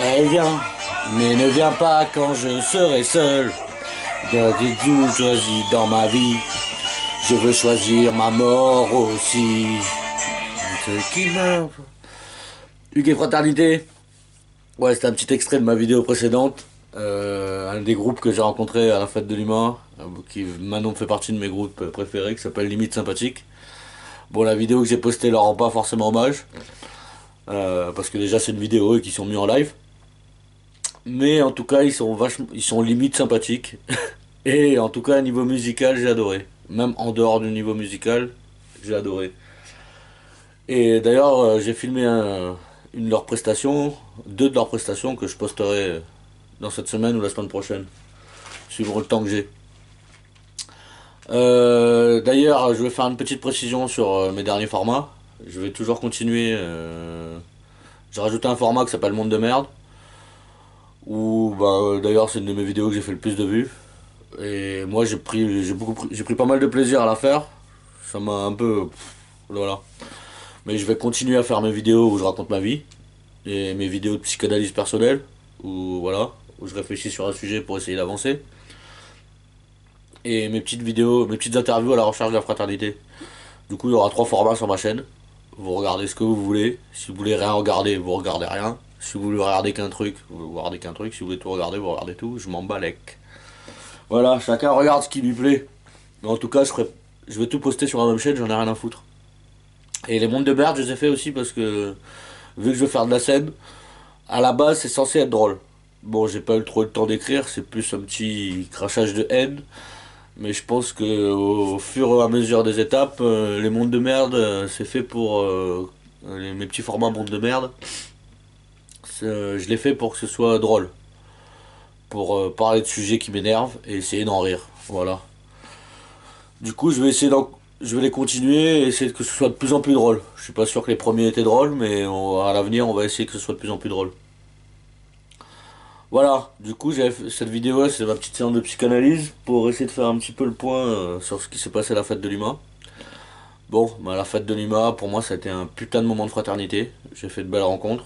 Elle vient, mais ne viens pas quand je serai seul. Dans des doux choisis dans ma vie, je veux choisir ma mort aussi. Ce qui meurt. Hugues et Fraternité. Ouais, c'était un petit extrait de ma vidéo précédente. Un des groupes que j'ai rencontré à la fête de l'humain, qui maintenant fait partie de mes groupes préférés, qui s'appelle Limite Sympathique. Bon, la vidéo que j'ai postée leur rend pas forcément hommage, parce que déjà c'est une vidéo et qu'ils sont mis en live. Mais en tout cas, ils sont limite sympathiques. Et en tout cas, niveau musical, j'ai adoré. Même en dehors du niveau musical, j'ai adoré. Et d'ailleurs, j'ai filmé une de leurs prestations, deux de leurs prestations que je posterai dans cette semaine ou la semaine prochaine, suivant le temps que j'ai. D'ailleurs, je vais faire une petite précision sur mes derniers formats. Je vais toujours continuer. J'ai rajouté un format qui s'appelle Monde de merde. Où, d'ailleurs, c'est une de mes vidéos que j'ai fait le plus de vues. Et moi, j'ai pris pas mal de plaisir à la faire. Ça m'a un peu, voilà. Mais je vais continuer à faire mes vidéos où je raconte ma vie et mes vidéos de psychanalyse personnelle où voilà, où je réfléchis sur un sujet pour essayer d'avancer. Et mes petites vidéos, mes petites interviews à la recherche de la fraternité. Du coup, il y aura trois formats sur ma chaîne. Vous regardez ce que vous voulez. Si vous voulez rien regarder, vous regardez rien. Si vous voulez regarder qu'un truc, vous regardez qu'un truc. Si vous voulez tout regarder, vous regardez tout. Je m'en balèque. Voilà, chacun regarde ce qui lui plaît. Mais en tout cas, je vais tout poster sur la même chaîne, j'en ai rien à foutre. Et les mondes de merde, je les ai fait aussi parce que, vu que je veux faire de la scène, à la base, c'est censé être drôle. Bon, j'ai pas eu trop le temps d'écrire, c'est plus un petit crachage de haine. Mais je pense que au fur et à mesure des étapes, les mondes de merde, c'est fait pour mes petits formats mondes de merde. Je l'ai fait pour que ce soit drôle, pour parler de sujets qui m'énervent et essayer d'en rire. Voilà. Du coup, je vais les continuer et essayer que ce soit de plus en plus drôle. Je suis pas sûr que les premiers étaient drôles, mais à l'avenir, on va essayer que ce soit de plus en plus drôle. Voilà, du coup, cette vidéo-là, c'est ma petite séance de psychanalyse pour essayer de faire un petit peu le point sur ce qui s'est passé à la fête de l'UMA. Bon, la fête de l'UMA, pour moi, ça a été un putain de moment de fraternité. J'ai fait de belles rencontres.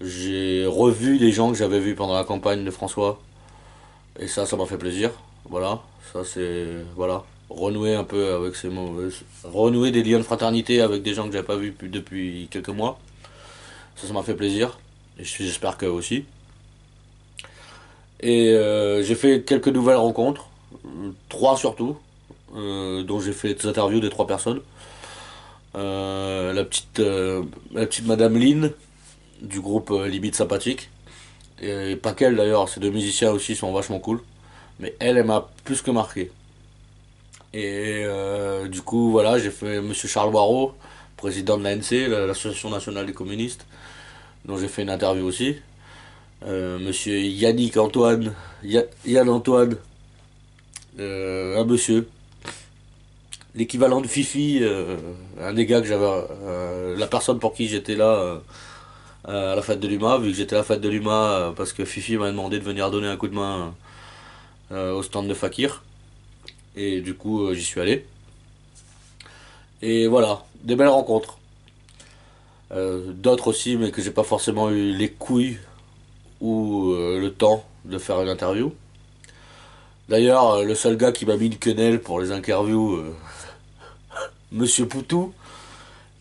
J'ai revu les gens que j'avais vus pendant la campagne de François. Et ça m'a fait plaisir. Voilà, ça c'est. Voilà. Renouer un peu avec ces mots. Renouer des liens de fraternité avec des gens que j'avais pas vus depuis quelques mois. Ça m'a fait plaisir. Et j'espère que aussi. Et j'ai fait quelques nouvelles rencontres. Trois surtout. Dont j'ai fait des interviews des trois personnes. La petite Madame Lynn du groupe Limite Sympathique. Et pas qu'elle d'ailleurs, ces deux musiciens aussi sont vachement cool. Mais elle m'a plus que marqué. Et du coup, voilà, j'ai fait Monsieur Charles Boireau, président de l'ANC, l'Association nationale des communistes, dont j'ai fait une interview aussi. Monsieur Yannick Antoine, Yann Antoine, un monsieur, l'équivalent de Fifi, un des gars que j'avais, la personne pour qui j'étais là à la fête de l'UMA, vu que j'étais à la fête de l'UMA parce que Fifi m'a demandé de venir donner un coup de main au stand de Fakir. Et du coup, j'y suis allé. Et voilà, des belles rencontres. D'autres aussi, mais que j'ai pas forcément eu les couilles ou le temps de faire une interview. D'ailleurs, le seul gars qui m'a mis une quenelle pour les interviews, Monsieur Poutou,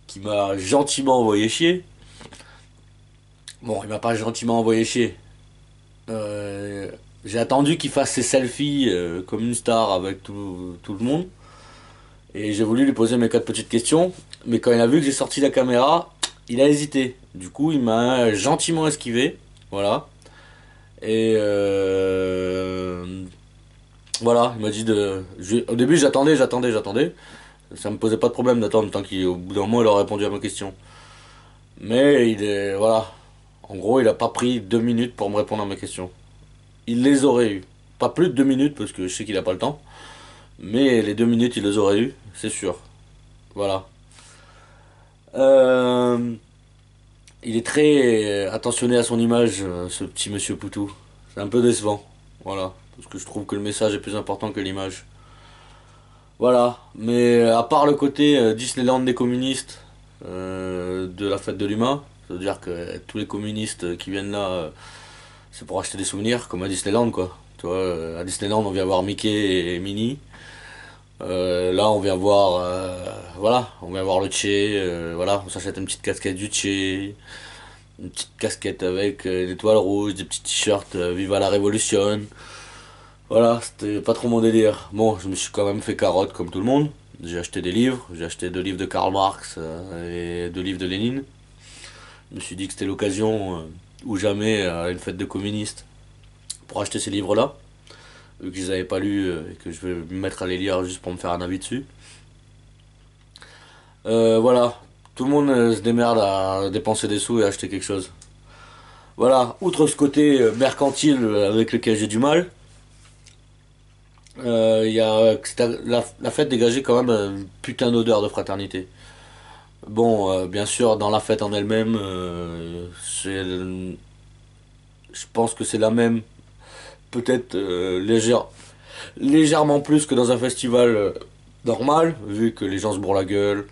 qui m'a gentiment envoyé chier. Bon, il m'a pas gentiment envoyé chier. Euh, j'ai attendu qu'il fasse ses selfies comme une star avec tout le monde. Et j'ai voulu lui poser mes quatre petites questions. Mais quand il a vu que j'ai sorti la caméra, il a hésité. Du coup, il m'a gentiment esquivé. Voilà. Et voilà, il m'a dit de. Au début, j'attendais. Ça me posait pas de problème d'attendre tant qu'au bout d'un moment, il aurait répondu à ma question. Mais il est. Voilà. En gros, il a pas pris 2 minutes pour me répondre à mes questions. Il les aurait eu. Pas plus de 2 minutes, parce que je sais qu'il a pas le temps. Mais les 2 minutes, il les aurait eu, c'est sûr. Voilà. Euh, il est très attentionné à son image, ce petit monsieur Poutou. C'est un peu décevant. Voilà. Parce que je trouve que le message est plus important que l'image. Voilà. Mais à part le côté Disneyland des communistes de la fête de l'humain, Ça veut dire que tous les communistes qui viennent là, c'est pour acheter des souvenirs, comme à Disneyland, quoi. Tu vois, à Disneyland, on vient voir Mickey et Minnie. Là, on vient voir, voilà, on vient voir le Che, voilà, on s'achète une petite casquette du Che, une petite casquette avec des étoiles rouges, des petits t-shirts Viva la Révolution. Voilà, c'était pas trop mon délire. Bon, je me suis quand même fait carotte comme tout le monde. J'ai acheté des livres, j'ai acheté 2 livres de Karl Marx et 2 livres de Lénine. Je me suis dit que c'était l'occasion ou jamais à une fête de communistes pour acheter ces livres-là, vu que je les avais pas lus et que je vais me mettre à les lire juste pour me faire un avis dessus. Voilà, tout le monde se démerde à dépenser des sous et acheter quelque chose. Voilà, outre ce côté mercantile avec lequel j'ai du mal, la fête dégageait quand même une putain d'odeur de fraternité. Bon, bien sûr, dans la fête en elle-même, je pense que c'est la même, peut-être légèrement plus que dans un festival normal, vu que les gens se bourrent la gueule.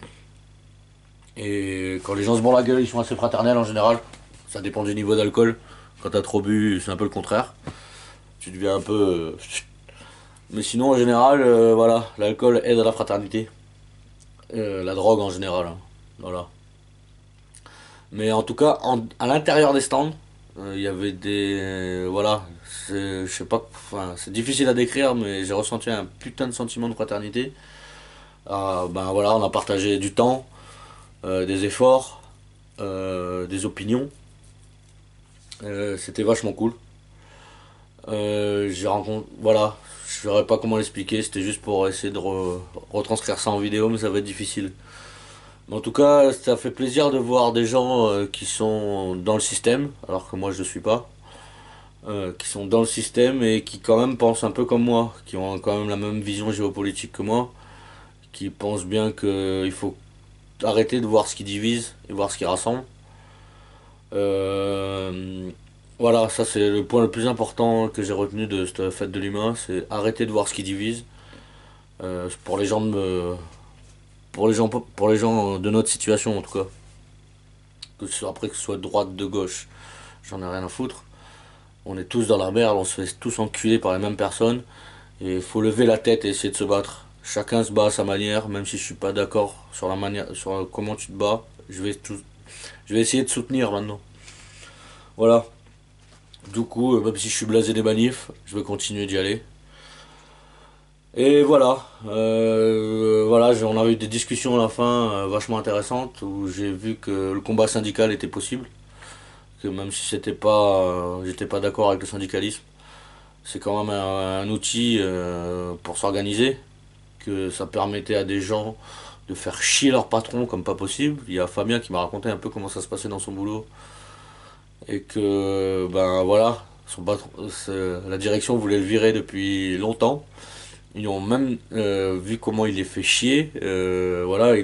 Et quand les gens se bourrent la gueule, ils sont assez fraternels en général. Ça dépend du niveau d'alcool. Quand t'as trop bu, c'est un peu le contraire. Tu deviens un peu. Mais sinon, en général, voilà, l'alcool aide à la fraternité. La drogue en général, hein. Voilà. Mais en tout cas, à l'intérieur des stands, il y avait des. Voilà, je sais pas, enfin, c'est difficile à décrire, mais j'ai ressenti un putain de sentiment de fraternité. Ben voilà, on a partagé du temps, des efforts, des opinions. C'était vachement cool. J'ai rencontré. Voilà, je saurais pas comment l'expliquer, c'était juste pour essayer de retranscrire ça en vidéo, mais ça va être difficile. Mais en tout cas, ça fait plaisir de voir des gens qui sont dans le système, alors que moi je ne suis pas, qui sont dans le système et qui quand même pensent un peu comme moi, qui ont quand même la même vision géopolitique que moi, qui pensent bien qu'il faut arrêter de voir ce qui divise et voir ce qui rassemble. Euh, voilà, ça c'est le point le plus important que j'ai retenu de cette fête de l'humain, c'est arrêter de voir ce qui divise. Pour les gens pour les gens de notre situation en tout cas, que ce soit de droite, de gauche, j'en ai rien à foutre. On est tous dans la merde, on se fait tous enculer par les mêmes personnes. Et il faut lever la tête et essayer de se battre. Chacun se bat à sa manière, même si je suis pas d'accord sur la manière, sur comment tu te bats. Je vais essayer de soutenir maintenant. Voilà. Du coup, même si je suis blasé des manifs, je vais continuer d'y aller. Et voilà. Voilà, on a eu des discussions à la fin vachement intéressantes où j'ai vu que le combat syndical était possible. Que même si j'étais pas d'accord avec le syndicalisme, c'est quand même un outil pour s'organiser, que ça permettait à des gens de faire chier leur patron comme pas possible. Il y a Fabien qui m'a raconté un peu comment ça se passait dans son boulot et que ben voilà, son patron, la direction voulait le virer depuis longtemps. Ils ont même vu comment il les fait chier. Voilà,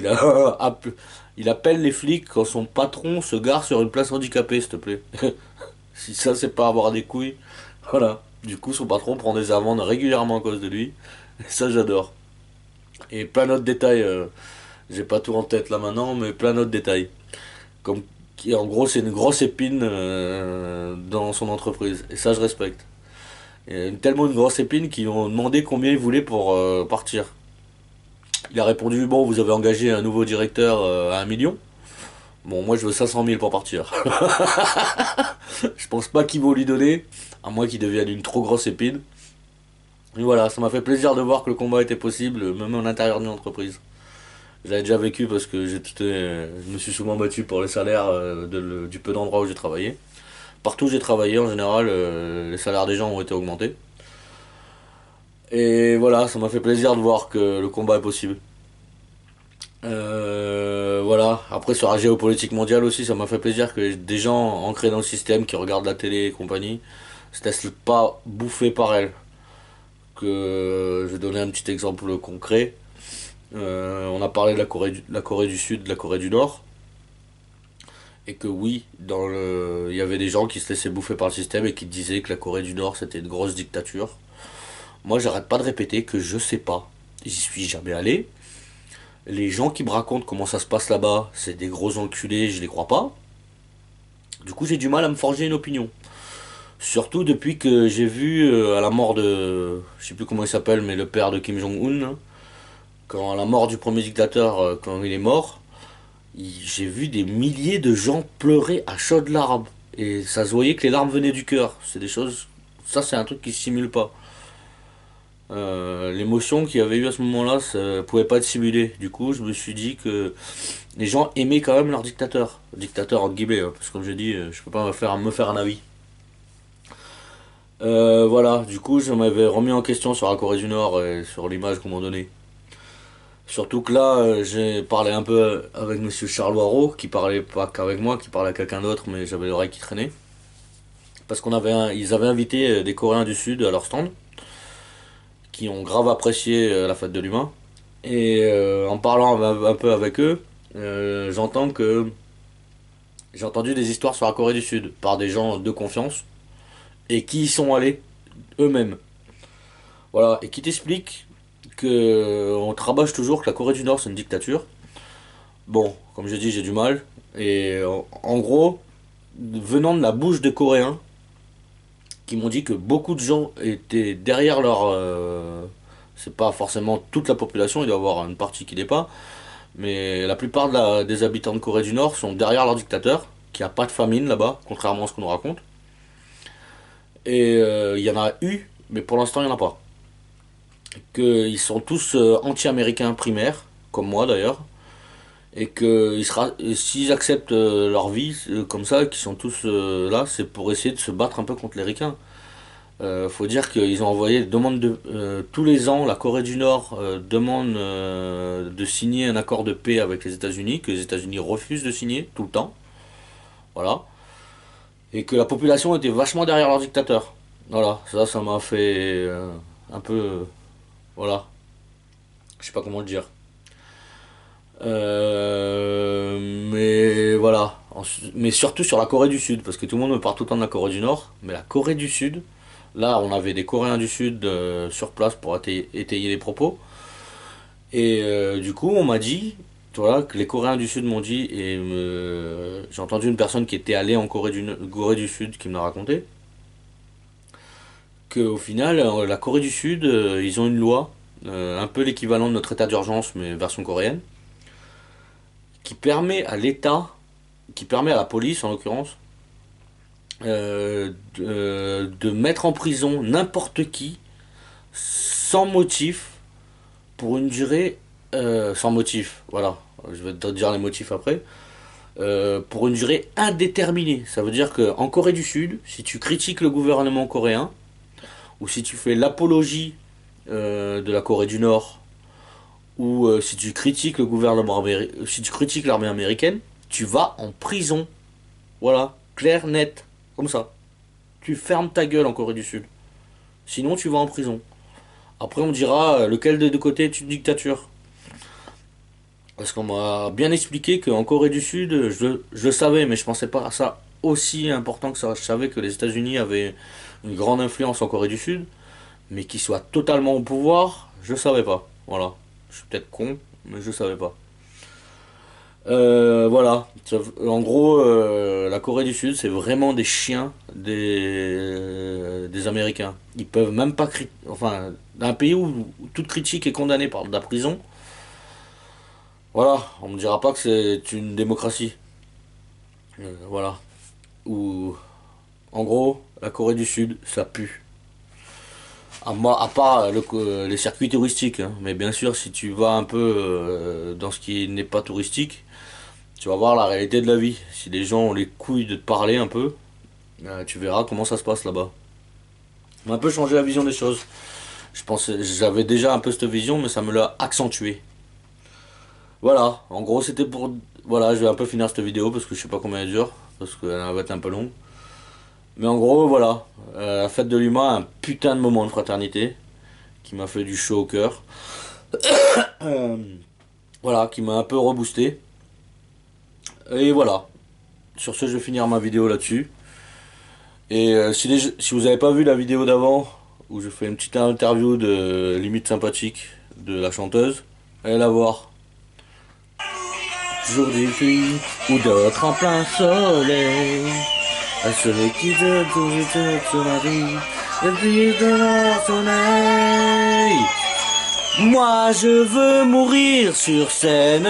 il appelle les flics quand son patron se gare sur une place handicapée, s'il te plaît. Si ça c'est pas avoir des couilles, voilà. Du coup, son patron prend des amendes régulièrement à cause de lui. Et ça, j'adore. Et plein d'autres détails. J'ai pas tout en tête là maintenant, mais plein d'autres détails. Comme en gros, c'est une grosse épine dans son entreprise. Et ça, je respecte. Et tellement une grosse épine qu'ils ont demandé combien il voulait pour partir. Il a répondu, bon, vous avez engagé un nouveau directeur à 1 million. Bon, moi je veux 500 000 pour partir. Je pense pas qu'ils vont lui donner, à moins qu'il devienne une trop grosse épine. Et voilà, ça m'a fait plaisir de voir que le combat était possible, même à l'intérieur d'une entreprise. Je l'avais déjà vécu parce que je me suis souvent battu pour les salaires du peu d'endroits où j'ai travaillé. Partout où j'ai travaillé, en général, les salaires des gens ont été augmentés. Et voilà, ça m'a fait plaisir de voir que le combat est possible. Voilà, après sur la géopolitique mondiale aussi, ça m'a fait plaisir que des gens ancrés dans le système, qui regardent la télé et compagnie, se laissent pas bouffer par elle. Je vais donner un petit exemple concret. On a parlé de la Corée du Sud, de la Corée du Nord, et que oui, il y avait des gens qui se laissaient bouffer par le système et qui disaient que la Corée du Nord c'était une grosse dictature. Moi, j'arrête pas de répéter que je sais pas. J'y suis jamais allé. Les gens qui me racontent comment ça se passe là-bas, c'est des gros enculés, je les crois pas. Du coup, j'ai du mal à me forger une opinion. Surtout depuis que j'ai vu à la mort de, je sais plus comment il s'appelle, mais le père de Kim Jong-un, hein, quand à la mort du premier dictateur, quand il est mort, j'ai vu des milliers de gens pleurer à chaudes larmes. Et ça se voyait que les larmes venaient du cœur. C'est des choses, ça c'est un truc qui se simule pas. L'émotion qu'il y avait eu à ce moment-là, ça pouvait pas être simulé. Du coup, je me suis dit que les gens aimaient quand même leur dictateur. Dictateur entre guillemets, hein, parce que comme j'ai dit, je peux pas me faire un avis. Voilà, du coup, je m'avais remis en question sur la Corée du Nord et sur l'image qu'on m'en donnait. Surtout que là, j'ai parlé un peu avec Monsieur Charles Waro, qui parlait pas qu'avec moi, qui parlait à quelqu'un d'autre, mais j'avais l'oreille qui traînait. Parce ils avaient invité des Coréens du Sud à leur stand, qui ont grave apprécié la fête de l'humain. Et en parlant un peu avec eux, j'ai entendu des histoires sur la Corée du Sud par des gens de confiance et qui y sont allés eux-mêmes. Voilà, et qui t'expliquent que on te rabâche toujours que la Corée du Nord c'est une dictature. Bon, comme je dis, j'ai du mal. Et en gros, venant de la bouche des Coréens, qui m'ont dit que beaucoup de gens étaient derrière leur. C'est pas forcément toute la population, il doit y avoir une partie qui l'est pas. Mais la plupart des habitants de Corée du Nord sont derrière leur dictateur, qui a pas de famine là-bas, contrairement à ce qu'on nous raconte. Et il y en a eu, mais pour l'instant il n'y en a pas. Qu'ils sont tous anti-américains primaires, comme moi d'ailleurs, et que s'ils acceptent leur vie comme ça, qu'ils sont tous là, c'est pour essayer de se battre un peu contre les ricains. Faut dire qu'ils ont envoyé demande tous les ans, la Corée du Nord demande de signer un accord de paix avec les États-Unis, que les États-Unis refusent de signer tout le temps, voilà, et que la population était vachement derrière leur dictateur. Voilà, ça m'a fait un peu, voilà, je sais pas comment le dire. Mais voilà. Mais surtout sur la Corée du Sud, parce que tout le monde me parle tout le temps de la Corée du Nord, mais la Corée du Sud, là on avait des Coréens du Sud sur place pour étayer les propos, et du coup on m'a dit, voilà, que les Coréens du Sud m'ont dit, et j'ai entendu une personne qui était allée en Corée du Sud qui me l'a raconté, qu'au final la Corée du Sud, ils ont une loi, un peu l'équivalent de notre état d'urgence mais version coréenne, qui permet à l'État, qui permet à la police en l'occurrence, de mettre en prison n'importe qui sans motif pour une durée sans motif. Voilà, je vais te dire les motifs après. Pour une durée indéterminée. Ça veut dire que en Corée du Sud, si tu critiques le gouvernement coréen ou si tu fais l'apologie de la Corée du Nord ou si tu critiques le gouvernement si tu critiques l'armée américaine, tu vas en prison. Voilà, clair, net, comme ça. Tu fermes ta gueule en Corée du Sud. Sinon, tu vas en prison. Après, on dira lequel des deux côtés est une dictature. Parce qu'on m'a bien expliqué qu'en Corée du Sud, je le savais, mais je pensais pas à ça aussi important que ça. Je savais que les États-Unis avaient une grande influence en Corée du Sud, mais qu'ils soient totalement au pouvoir, je savais pas. Voilà. Je suis peut-être con, mais je savais pas. Voilà. En gros, la Corée du Sud, c'est vraiment des chiens des Américains. Ils peuvent même pas enfin, d'un pays où toute critique est condamnée par de la prison. Voilà, on me dira pas que c'est une démocratie. Voilà. Ou, en gros, la Corée du Sud, ça pue. À part les circuits touristiques, hein. Mais bien sûr, si tu vas un peu dans ce qui n'est pas touristique, tu vas voir la réalité de la vie. Si les gens ont les couilles de te parler un peu, tu verras comment ça se passe là-bas. On a un peu changé la vision des choses. Je pensais, j'avais déjà un peu cette vision, mais ça me l'a accentué. Voilà, en gros c'était pour... Voilà, je vais un peu finir cette vidéo parce que je sais pas combien elle dure, parce qu'elle va être un peu longue. Mais en gros, voilà, la fête de l'humain, un putain de moment de fraternité qui m'a fait du chaud au cœur. Euh, voilà, qui m'a un peu reboosté. Et voilà, sur ce je vais finir ma vidéo là-dessus. Et si vous avez pas vu la vidéo d'avant, où je fais une petite interview de limite sympathique de la chanteuse, allez la voir. jour des pluies ou d'autres en plein soleil. À celui qui te la vie, le plus de leur soleil. Moi je veux mourir sur scène,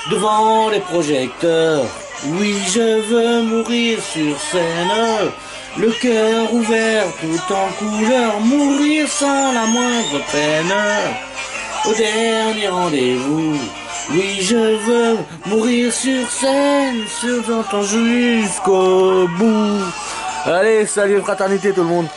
devant les projecteurs. Oui, je veux mourir sur scène, le cœur ouvert tout en couleur, mourir sans la moindre peine. Au dernier rendez-vous, oui, je veux mourir sur scène, sur ton jusqu'au bout. Allez, salut fraternité tout le monde.